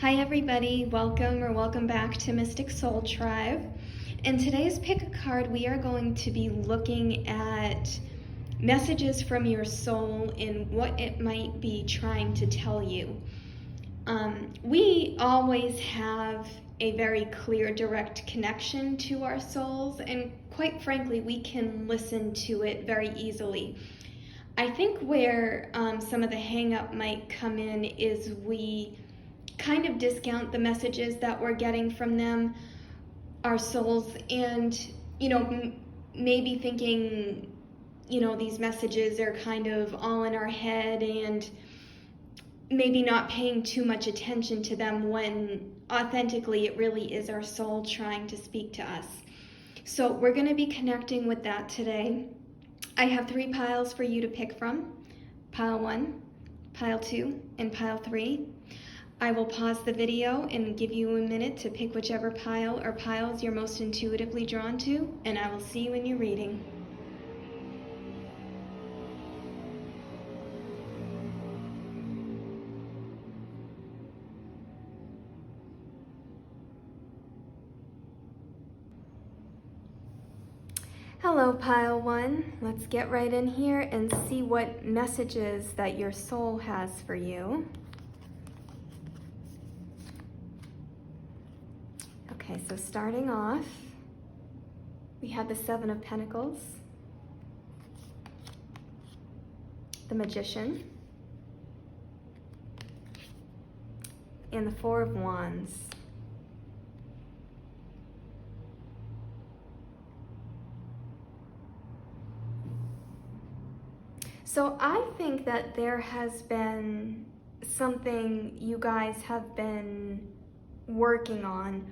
Hi everybody, welcome back to Mystic Soul Tribe. In today's Pick a Card, we are going to be looking at messages from your soul and what it might be trying to tell you. We always have a very clear, direct connection to our souls, and quite frankly, we can listen to it very easily. I think where some of the hang-up might come in is we kind of discount the messages that we're getting from them, our souls, and maybe thinking these messages are kind of all in our head and maybe not paying too much attention to them, when authentically it really is our soul trying to speak to us. So we're going to be connecting with that today. I have 3 piles for you to pick from: pile 1, pile 2, and pile 3. I will pause the video and give you a minute to pick whichever pile or piles you're most intuitively drawn to, and I will see you in your reading. Hello, pile 1. Let's get right in here and see what messages that your soul has for you. Okay, so starting off, we have the 7 of Pentacles, the Magician, and the 4 of Wands. So I think that there has been something you guys have been working on.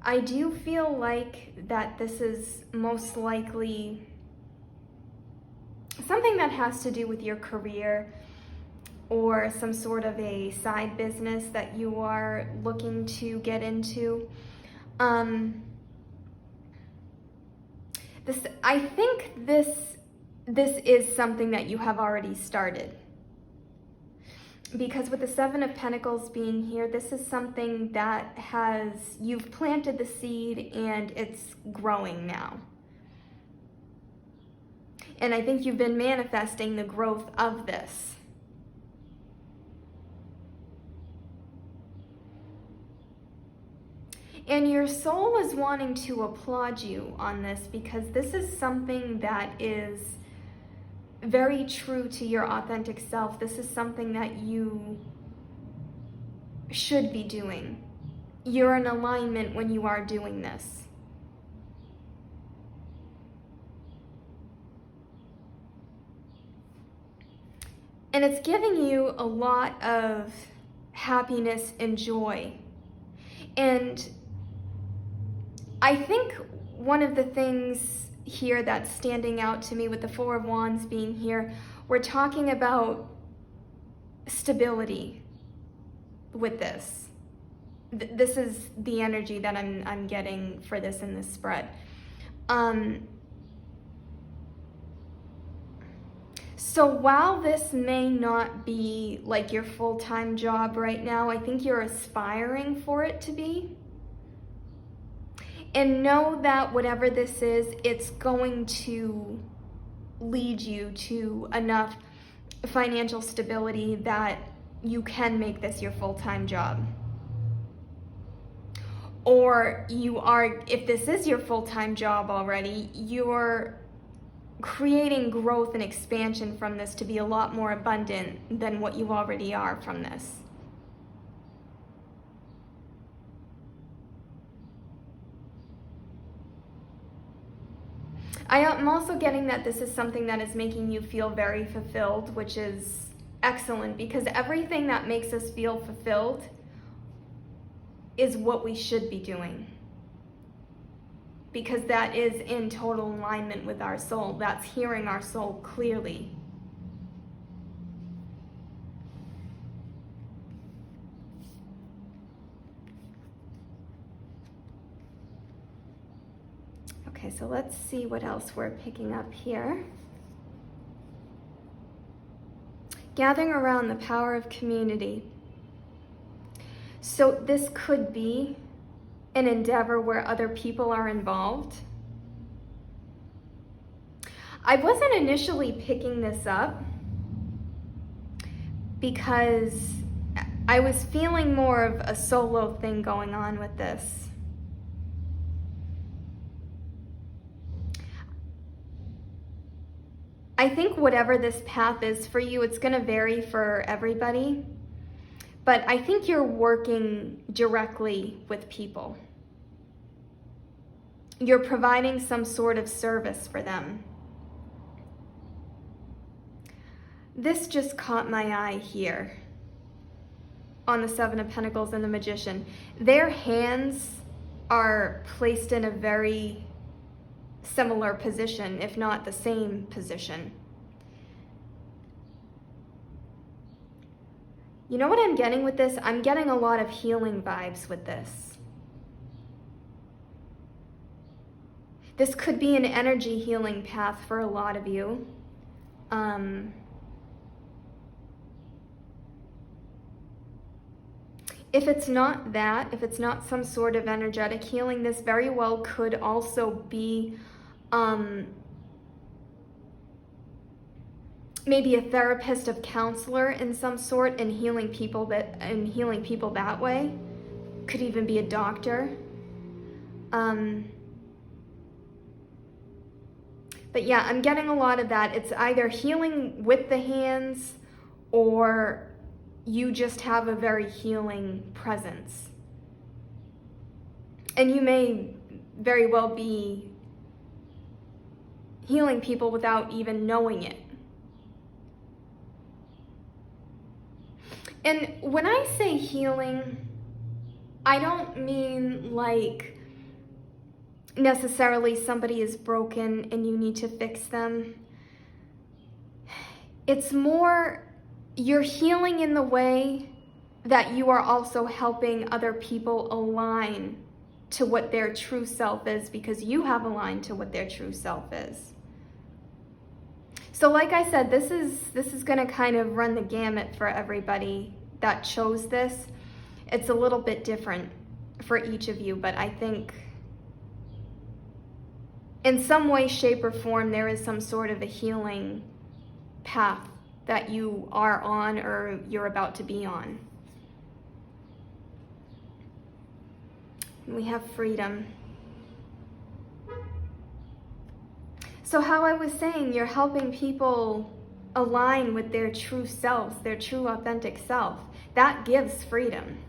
I do feel like that this is most likely something that has to do with your career or some sort of a side business that you are looking to get into. I think this is something that you have already started. Because with the 7 of Pentacles being here, this is something that you've planted the seed and it's growing now. And I think you've been manifesting the growth of this. And your soul is wanting to applaud you on this, because this is something that is very true to your authentic self. This is something that you should be doing. You're in alignment when you are doing this. And it's giving you a lot of happiness and joy. And I think one of the things here that's standing out to me with the 4 of Wands being here, we're talking about stability with this. This is the energy that I'm getting for this in this spread. So while this may not be like your full-time job right now, I think you're aspiring for it to be. And know that whatever this is, it's going to lead you to enough financial stability that you can make this your full-time job. Or if this is your full-time job already, you're creating growth and expansion from this to be a lot more abundant than what you already are from this. I'm also getting that this is something that is making you feel very fulfilled, which is excellent, because everything that makes us feel fulfilled is what we should be doing. Because that is in total alignment with our soul. That's hearing our soul clearly. Okay, so let's see what else we're picking up here. Gathering around the power of community. So this could be an endeavor where other people are involved. I wasn't initially picking this up because I was feeling more of a solo thing going on with this. I think whatever this path is for you, it's going to vary for everybody. But I think you're working directly with people. You're providing some sort of service for them. This just caught my eye here on the Seven of Pentacles and the Magician. Their hands are placed in a very similar position, if not the same position. You know what I'm getting with this? I'm getting a lot of healing vibes with this. This could be an energy healing path for a lot of you. If it's not that, if it's not some sort of energetic healing, this very well could also be maybe a therapist, of counselor in some sort, and healing people that way. Could even be a doctor. But yeah, I'm getting a lot of that. It's either healing with the hands, or you just have a very healing presence. And you may very well be healing people without even knowing it. And when I say healing, I don't mean like necessarily somebody is broken and you need to fix them. It's more you're healing in the way that you are also helping other people align to what their true self is, because you have aligned to what their true self is. So like I said, this is going to kind of run the gamut for everybody that chose this. It's a little bit different for each of you, but I think in some way, shape, or form, there is some sort of a healing path that you are on or you're about to be on. We have freedom. So how I was saying, you're helping people align with their true selves, their true authentic self. That gives freedom.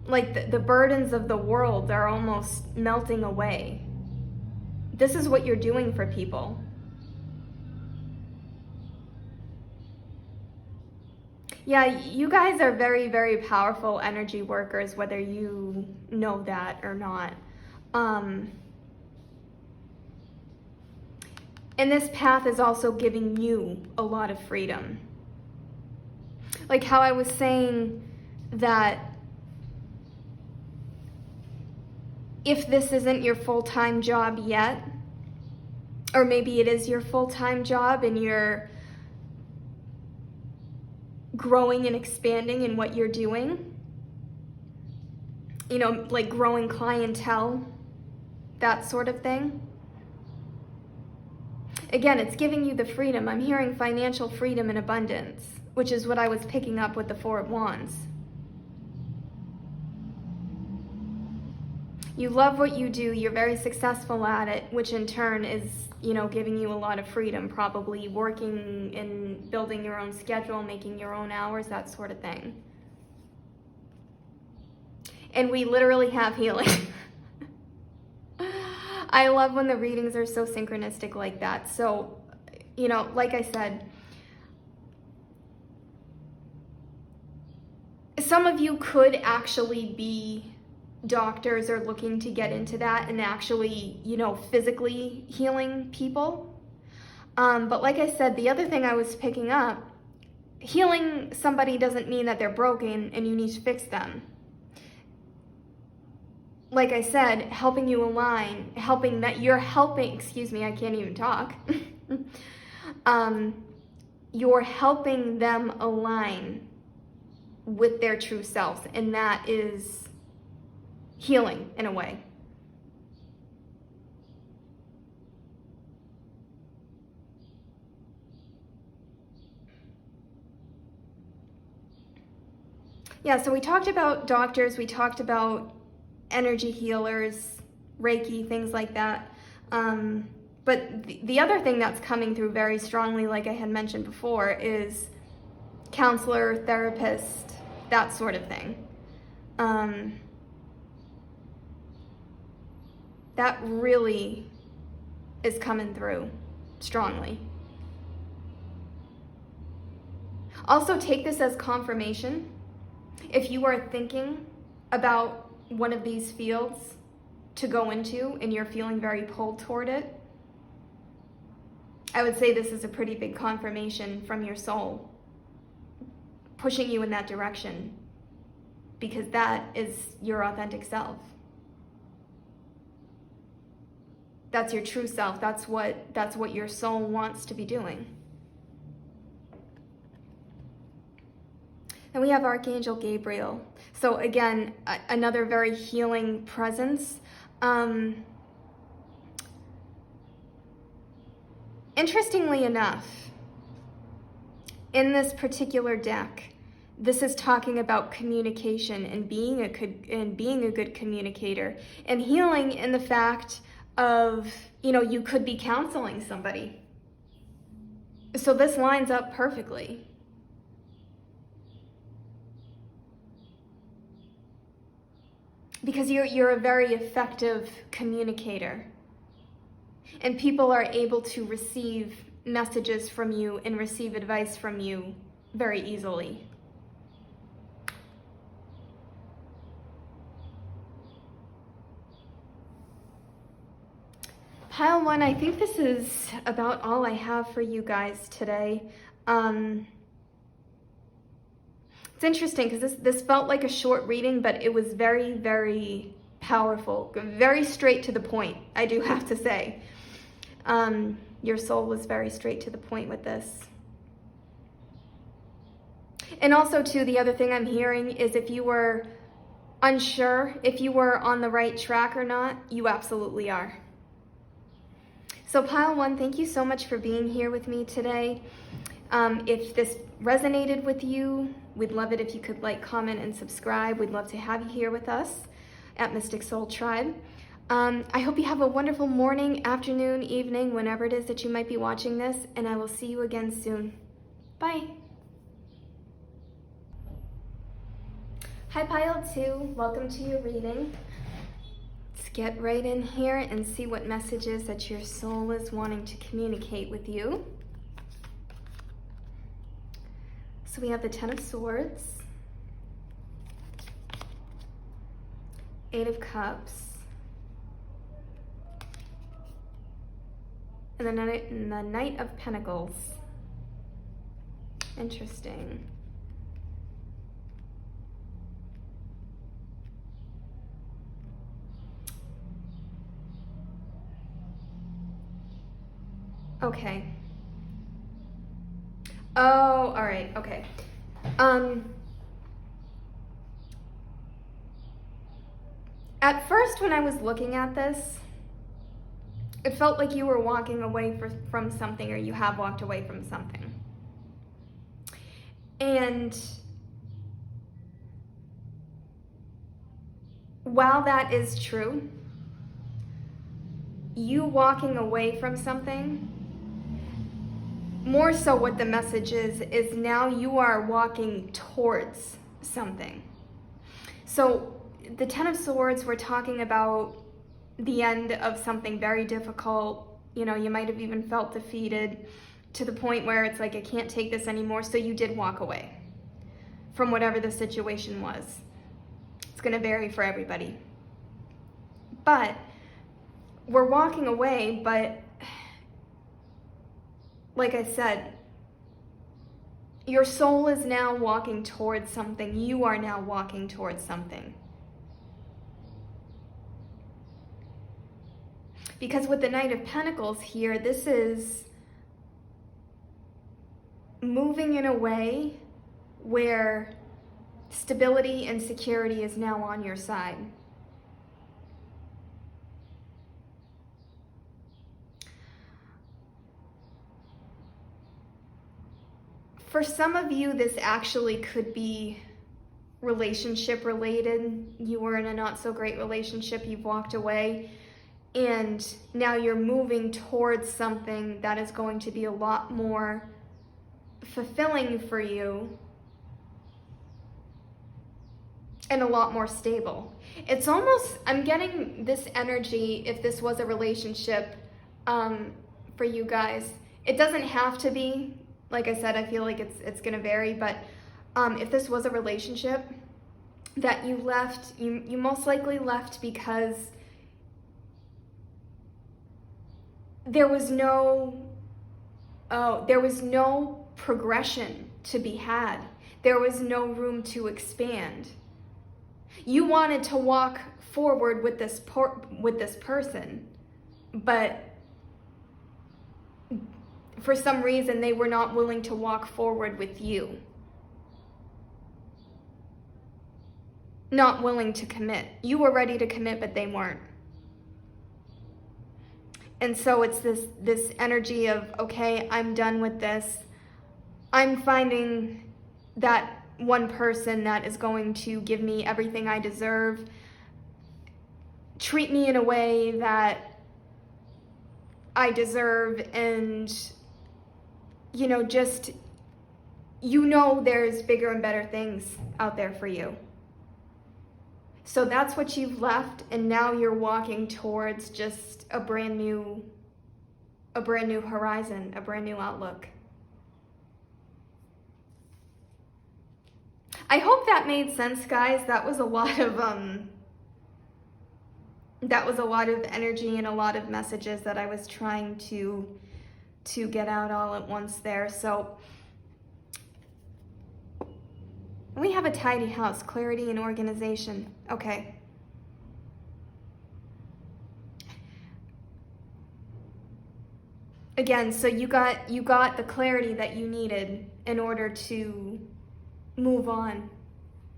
Like the burdens of the world are almost melting away. This is what you're doing for people. Yeah, you guys are very, very powerful energy workers, whether you know that or not. And this path is also giving you a lot of freedom. Like how I was saying that if this isn't your full-time job yet, or maybe it is your full-time job and you're growing and expanding in what you're doing, you know, like growing clientele, that sort of thing. Again, it's giving you the freedom. I'm hearing financial freedom and abundance, which is what I was picking up with the Four of Wands. You love what you do, you're very successful at it, which in turn is, you know, giving you a lot of freedom, probably working and building your own schedule, making your own hours, that sort of thing. And we literally have healing. I love when the readings are so synchronistic like that. So, you know, like I said, some of you could actually be doctors are looking to get into that and actually, you know, physically healing people. But like I said, the other thing I was picking up, healing somebody doesn't mean that they're broken and you need to fix them. Like I said, helping you align, I can't even talk. you're helping them align with their true selves, and that is healing in a way. Yeah, so we talked about doctors, we talked about energy healers, Reiki, things like that. But the other thing that's coming through very strongly, like I had mentioned before, is counselor, therapist, that sort of thing. That really is coming through strongly. Also, take this as confirmation. If you are thinking about one of these fields to go into and you're feeling very pulled toward it, I would say this is a pretty big confirmation from your soul pushing you in that direction, because that is your authentic self. That's your true self. That's what your soul wants to be doing. And we have Archangel Gabriel. So again, another very healing presence. Interestingly enough, in this particular deck, this is talking about communication and being a good communicator, and healing in the fact of, you could be counseling somebody. So this lines up perfectly. Because you're a very effective communicator. And people are able to receive messages from you and receive advice from you very easily. Pile 1, I think this is about all I have for you guys today. It's interesting because this felt like a short reading, but it was very, very powerful, very straight to the point, I do have to say. Your soul was very straight to the point with this. And also, too, the other thing I'm hearing is if you were unsure if you were on the right track or not, you absolutely are. So Pile 1, thank you so much for being here with me today. If this resonated with you, we'd love it if you could like, comment, and subscribe. We'd love to have you here with us at Mystic Soul Tribe. I hope you have a wonderful morning, afternoon, evening, whenever it is that you might be watching this, and I will see you again soon. Bye. Hi Pile 2, welcome to your reading. Let's get right in here and see what messages that your soul is wanting to communicate with you. So we have the Ten of Swords, Eight of Cups, and the Knight of Pentacles. Interesting. Okay. Oh, all right, okay. At first when I was looking at this, it felt like you were walking away from something, or you have walked away from something. And while that is true, you walking away from something, more so what the message is now you are walking towards something. So the Ten of Swords, we're talking about the end of something very difficult. You might have even felt defeated to the point where it's like, I can't take this anymore. So you did walk away from whatever the situation was. It's going to vary for everybody. But we're walking away, but like I said, your soul is now walking towards something. You are now walking towards something. Because with the Knight of Pentacles here, this is moving in a way where stability and security is now on your side. For some of you, this actually could be relationship related. You were in a not so great relationship, you've walked away, and now you're moving towards something that is going to be a lot more fulfilling for you and a lot more stable. It's almost, I'm getting this energy, if this was a relationship for you guys. It doesn't have to be. Like I said, I feel like it's gonna vary, but if this was a relationship that you left, you most likely left because there was no progression to be had. There was no room to expand. You wanted to walk forward with this person, but for some reason they were not willing to walk forward with you. Not willing to commit. You were ready to commit, but they weren't. And so it's this energy of, okay, I'm done with this. I'm finding that one person that is going to give me everything I deserve, treat me in a way that I deserve, and just, there's bigger and better things out there for you. So that's what you've left, and now you're walking towards just a brand new horizon, a brand new outlook. I hope that made sense, guys. That was a lot of energy and a lot of messages that I was trying to get out all at once there. So we have a tidy house, clarity and organization. Okay. Again, so you got the clarity that you needed in order to move on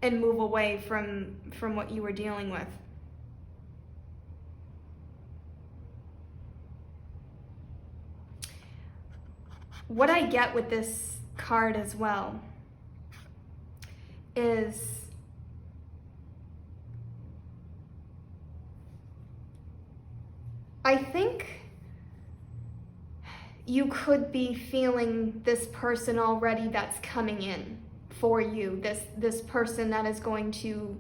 and move away from what you were dealing with. What I get with this card as well is I think you could be feeling this person already that's coming in for you, this person that is going to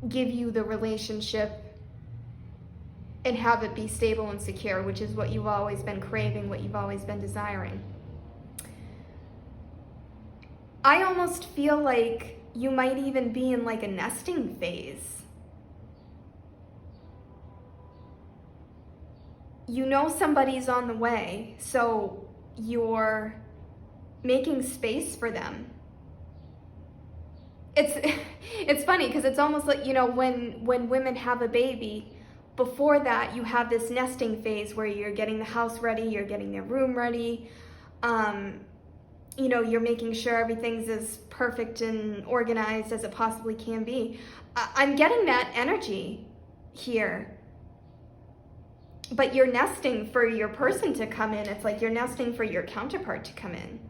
give you the relationship and have it be stable and secure, which is what you've always been craving, what you've always been desiring. I almost feel like you might even be in like a nesting phase. Somebody's on the way, so you're making space for them. It's funny because it's almost like, when women have a baby, before that you have this nesting phase where you're getting the house ready, you're getting their room ready, you're making sure everything's as perfect and organized as it possibly can be. I'm getting that energy here. But you're nesting for your person to come in. It's like you're nesting for your counterpart to come in.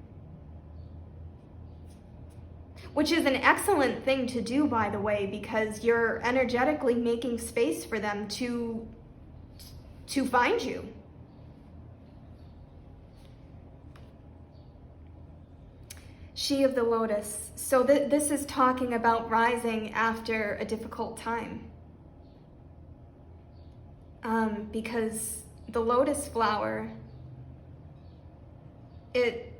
Which is an excellent thing to do, by the way, because you're energetically making space for them to find you. She of the Lotus. So this is talking about rising after a difficult time. Because the lotus flower, it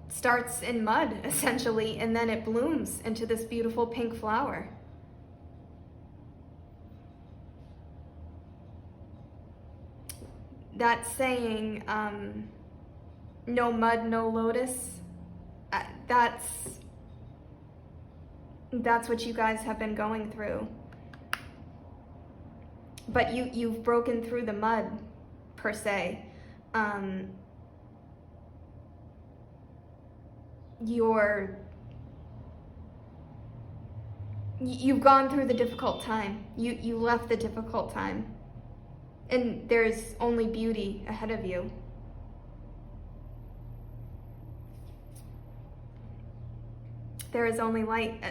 starts in mud, essentially, and then it blooms into this beautiful pink flower. That saying, no mud, no lotus, that's what you guys have been going through. But you've broken through the mud, per se. you've gone through the difficult time. You left the difficult time. And there's only beauty ahead of you. There is only light.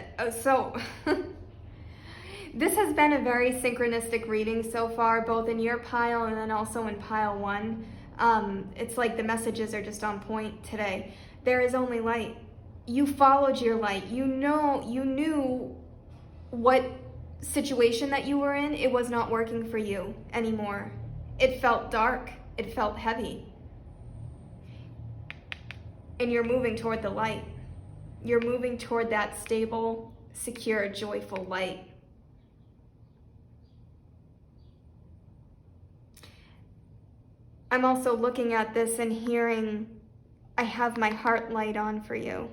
So this has been a very synchronistic reading so far, both in your pile and then also in pile 1. It's like the messages are just on point today. There is only light. You followed your light. You knew what situation that you were in. It was not working for you anymore. It felt dark. It felt heavy. And you're moving toward the light. You're moving toward that stable, secure, joyful light. I'm also looking at this and hearing, I have my heart light on for you.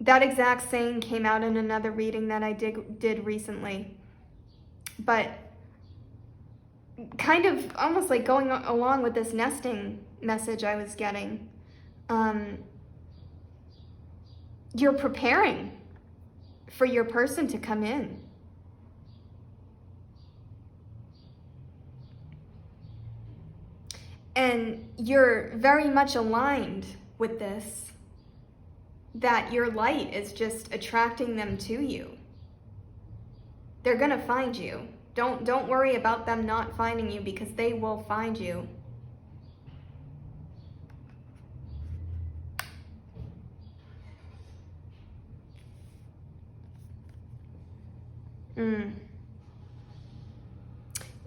That exact saying came out in another reading that I did recently. But kind of almost like going along with this nesting message I was getting. You're preparing for your person to come in. And you're very much aligned with this, that your light is just attracting them to you. They're gonna find you. Don't worry about them not finding you, because they will find you.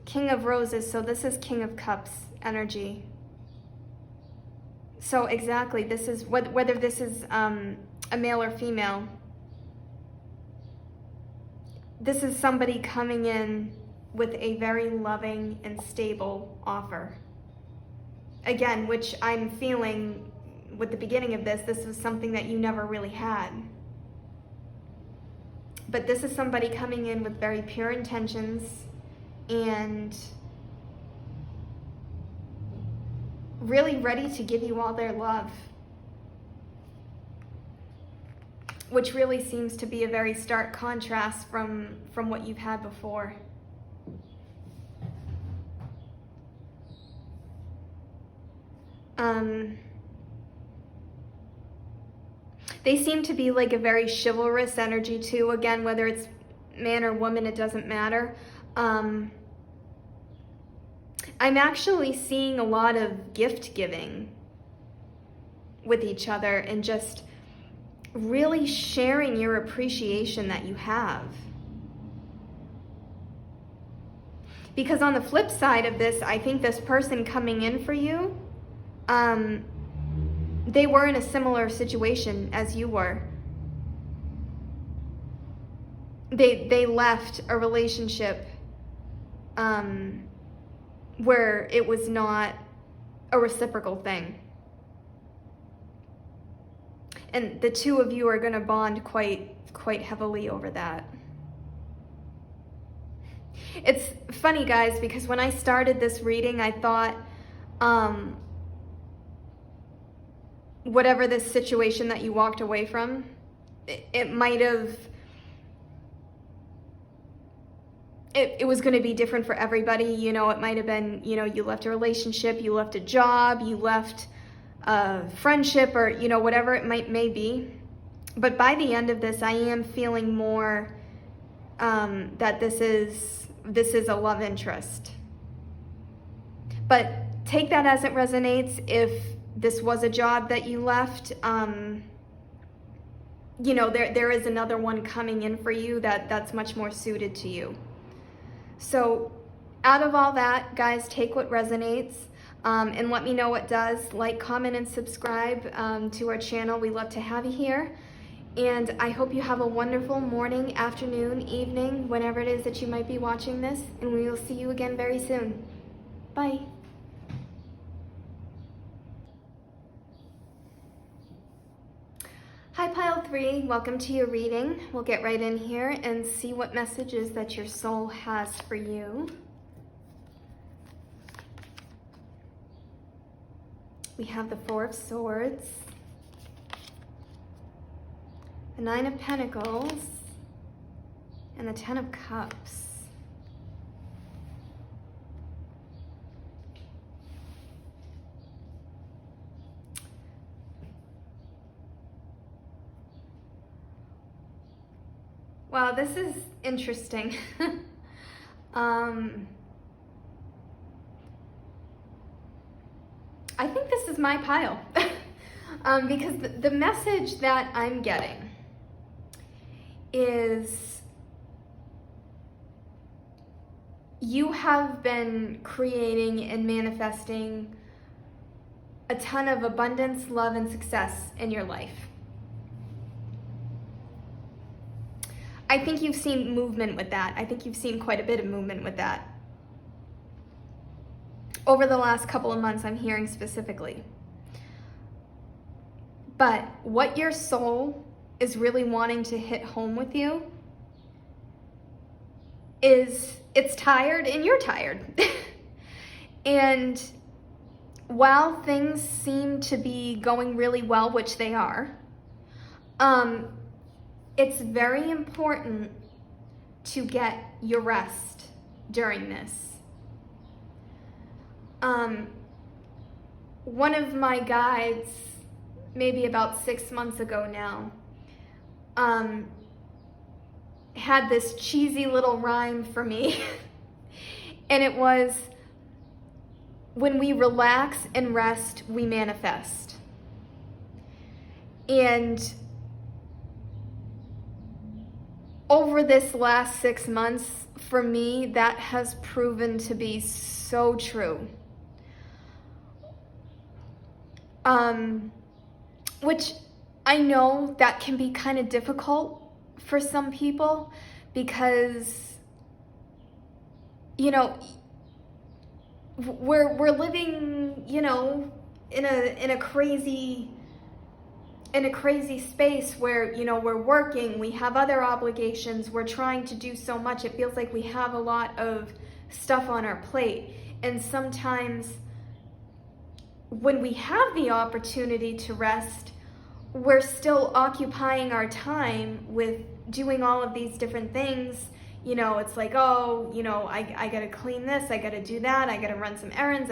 King of Roses, so this is King of Cups energy. So exactly, this is, whether this is a male or female, this is somebody coming in with a very loving and stable offer. Again, which I'm feeling with the beginning of this is something that you never really had. But this is somebody coming in with very pure intentions and really ready to give you all their love, which really seems to be a very stark contrast from what you've had before. They seem to be like a very chivalrous energy too. Again, whether it's man or woman, it doesn't matter. I'm actually seeing a lot of gift giving with each other and just really sharing your appreciation that you have. Because on the flip side of this, I think this person coming in for you, they were in a similar situation as you were. They left a relationship where it was not a reciprocal thing. And the two of you are going to bond quite heavily over that. It's funny, guys, because when I started this reading, I thought whatever this situation that you walked away from, it might have, it was going to be different for everybody. You know, it might have been, you know, you left a relationship, you left a job, you left a friendship, or, you know, whatever it may be. But by the end of this, I am feeling more that this is a love interest. But take that as it resonates. If this was a job that you left, you know, there is another one coming in for you that's much more suited to you. So out of all that, guys, take what resonates, and let me know what does. Like, comment, and subscribe to our channel. We love to have you here. And I hope you have a wonderful morning, afternoon, evening, whenever it is that you might be watching this. And we will see you again very soon. Bye. Hi, Pile 3. Welcome to your reading. We'll get right in here and see what messages that your soul has for you. We have the Four of Swords. the Nine of Pentacles, and the Ten of Cups. Wow, this is interesting. I think this is my pile. Because the message that I'm getting is you have been creating and manifesting a ton of abundance, love, and success in your life. I think you've seen movement with that. I think you've seen quite a bit of movement with that. Over the last couple of months, I'm hearing specifically. But what your soul is really wanting to hit home with you is it's tired and you're tired. And while things seem to be going really well, which they are, it's very important to get your rest during this. One of my guides, maybe about 6 months ago now, had this cheesy little rhyme for me. And it was, when we relax and rest, we manifest. And over this last 6 months, for me, that has proven to be so true. Which I know that can be kind of difficult for some people because, you know, we're living, you know, in a crazy space where, you know, we're working, we have other obligations, we're trying to do so much. It feels like we have a lot of stuff on our plate. And sometimes when we have the opportunity to rest, we're still occupying our time with doing all of these different things. You know, it's like, oh, you know, I gotta clean this, I gotta do that, I gotta run some errands,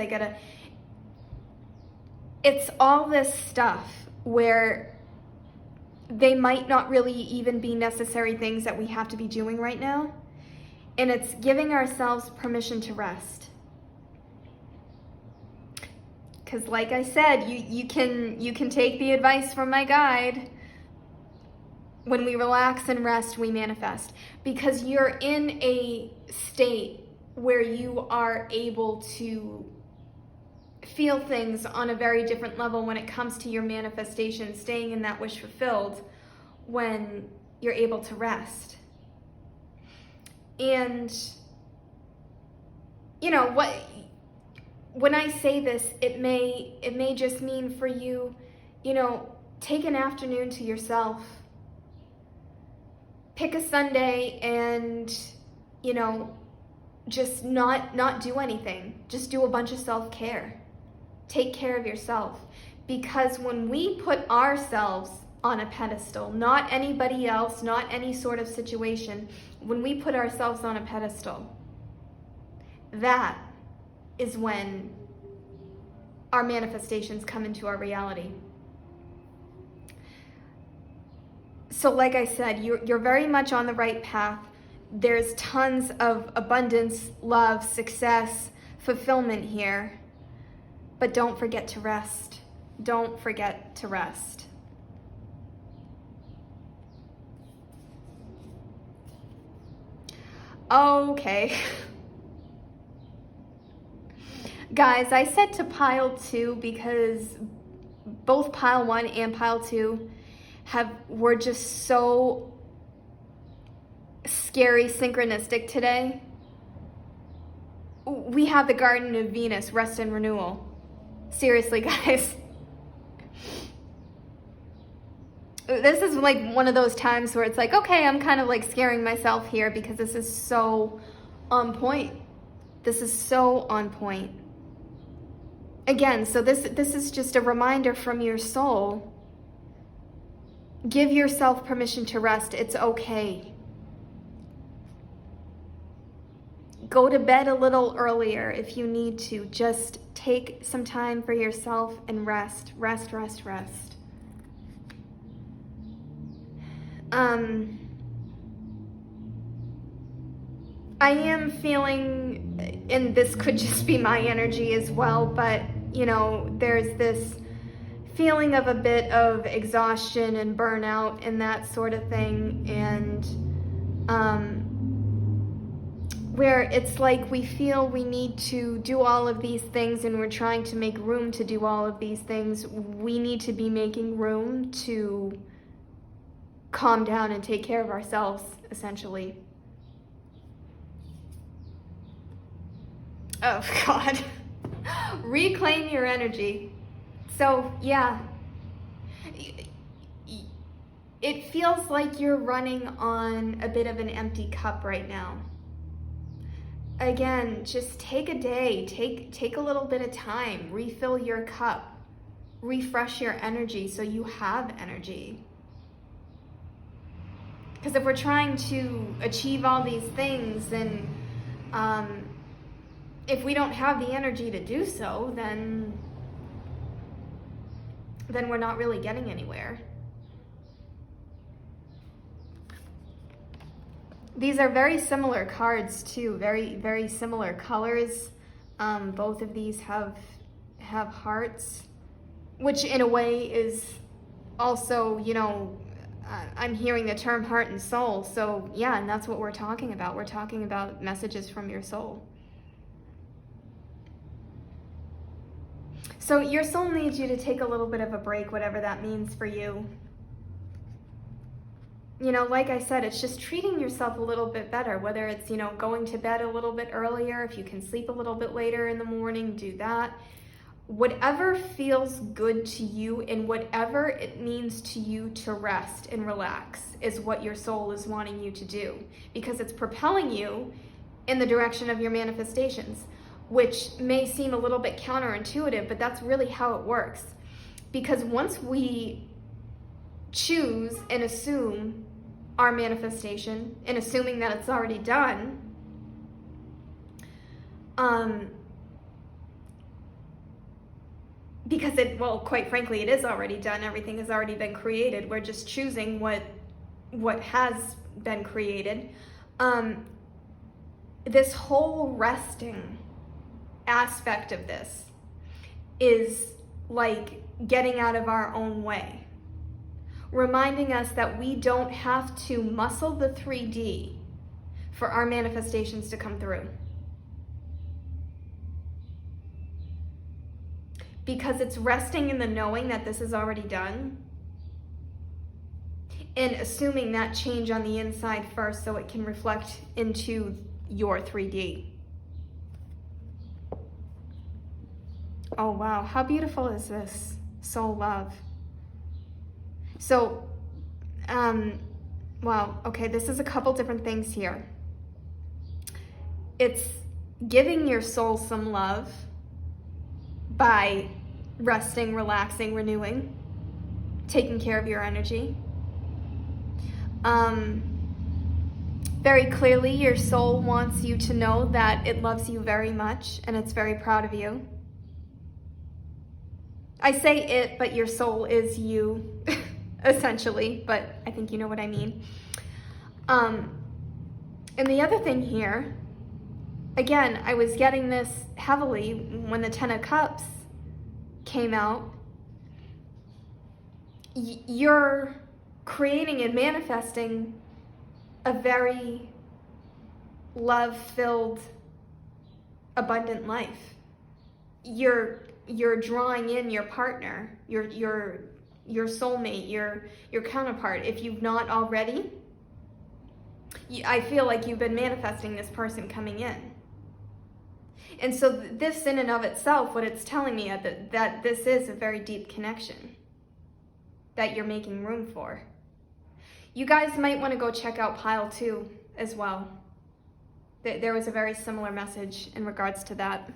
it's all this stuff where they might not really even be necessary things that we have to be doing right now. And it's giving ourselves permission to rest. Because like I said, you can take the advice from my guide. When we relax and rest, we manifest. Because you're in a state where you are able to feel things on a very different level when it comes to your manifestation, staying in that wish fulfilled when you're able to rest. And, you know, when I say this, it may just mean for you, you know, take an afternoon to yourself. Pick a Sunday and, you know, just not do anything. Just do a bunch of self-care. Take care of yourself. Because when we put ourselves on a pedestal, not anybody else, not any sort of situation, when we put ourselves on a pedestal, that is when our manifestations come into our reality. So like I said, you're very much on the right path. There's tons of abundance, love, success, fulfillment here. But don't forget to rest. Don't forget to rest. Okay. Guys, I said to pile 2 because both pile 1 and pile 2 were just so scary synchronistic today. We have the Garden of Venus, rest and renewal. Seriously, guys. This is like one of those times where it's like, okay, I'm kind of like scaring myself here because this is so on point. This is so on point. Again, so this is just a reminder from your soul Give yourself permission to rest. It's okay. Go to bed a little earlier if you need to. Just take some time for yourself and rest. Rest, rest, rest. I am feeling, and this could just be my energy as well, but you know, there's this feeling of a bit of exhaustion and burnout and that sort of thing, and where it's like we feel we need to do all of these things and we're trying to make room to do all of these things. We need to be making room to calm down and take care of ourselves, essentially. Oh, God. Reclaim your energy. So, yeah. It feels like you're running on a bit of an empty cup right now. Again, just take a day, take a little bit of time, refill your cup, refresh your energy so you have energy. Because if we're trying to achieve all these things, then if we don't have the energy to do so, then we're not really getting anywhere. These are very similar cards too, very, very similar colors. Both of these have hearts, which in a way is also, you know, I'm hearing the term heart and soul. So yeah, and that's what we're talking about. We're talking about messages from your soul. So your soul needs you to take a little bit of a break, whatever that means for you. You know, like I said, it's just treating yourself a little bit better, whether it's, you know, going to bed a little bit earlier. If you can sleep a little bit later in the morning, do that. Whatever feels good to you and whatever it means to you to rest and relax is what your soul is wanting you to do, because it's propelling you in the direction of your manifestations, which may seem a little bit counterintuitive, but that's really how it works. Because once we choose and assume our manifestation, and assuming that it's already done, because well, quite frankly, it is already done. Everything has already been created. We're just choosing what has been created. This whole resting aspect of this is like getting out of our own way, reminding us that we don't have to muscle the 3D for our manifestations to come through. Because it's resting in the knowing that this is already done and assuming that change on the inside first so it can reflect into your 3D. Oh wow, how beautiful is this soul love? So, wow, okay, this is a couple different things here. It's giving your soul some love by resting, relaxing, renewing, taking care of your energy. Very clearly, your soul wants you to know that it loves you very much and it's very proud of you. I say it, but your soul is you, essentially, but I think you know what I mean. And the other thing here, again, I was getting this heavily when the Ten of Cups came out. You're creating and manifesting a very love-filled, abundant life. You're drawing in your partner, your soulmate, your counterpart. If you've not already, I feel like you've been manifesting this person coming in. And so this in and of itself, what it's telling me that this is a very deep connection that you're making room for. You guys might want to go check out Pile 2 as well. There was a very similar message in regards to that.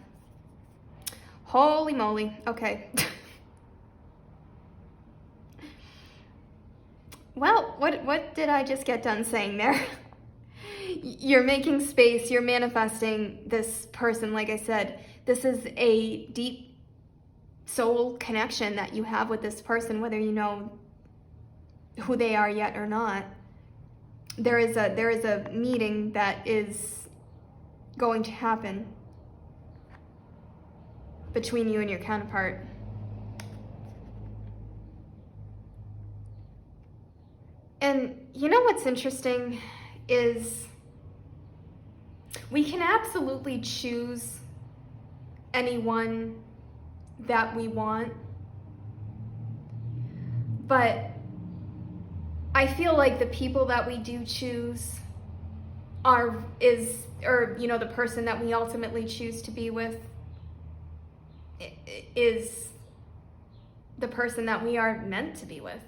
Holy moly. Okay. Well, what did I just get done saying there? You're making space, you're manifesting this person. Like I said, this is a deep soul connection that you have with this person, whether you know who they are yet or not. There is a meeting that is going to happen between you and your counterpart. And you know what's interesting is we can absolutely choose anyone that we want, but I feel like the people that we do choose the person that we ultimately choose to be with is the person that we are meant to be with.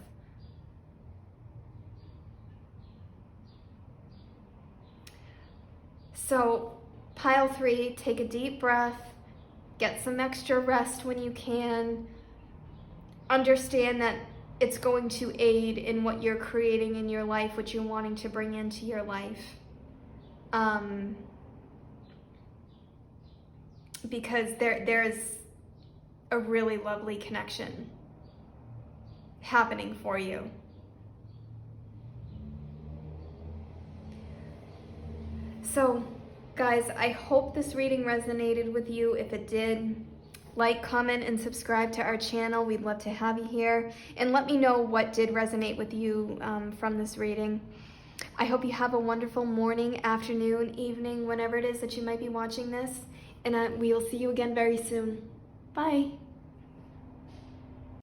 So, pile 3, take a deep breath, get some extra rest when you can. Understand that it's going to aid in what you're creating in your life, what you're wanting to bring into your life. Because there is a really lovely connection happening for you. So, guys, I hope this reading resonated with you. If it did, like, comment, and subscribe to our channel. We'd love to have you here. And let me know what did resonate with you from this reading. I hope you have a wonderful morning, afternoon, evening, whenever it is that you might be watching this. And we will see you again very soon. Bye.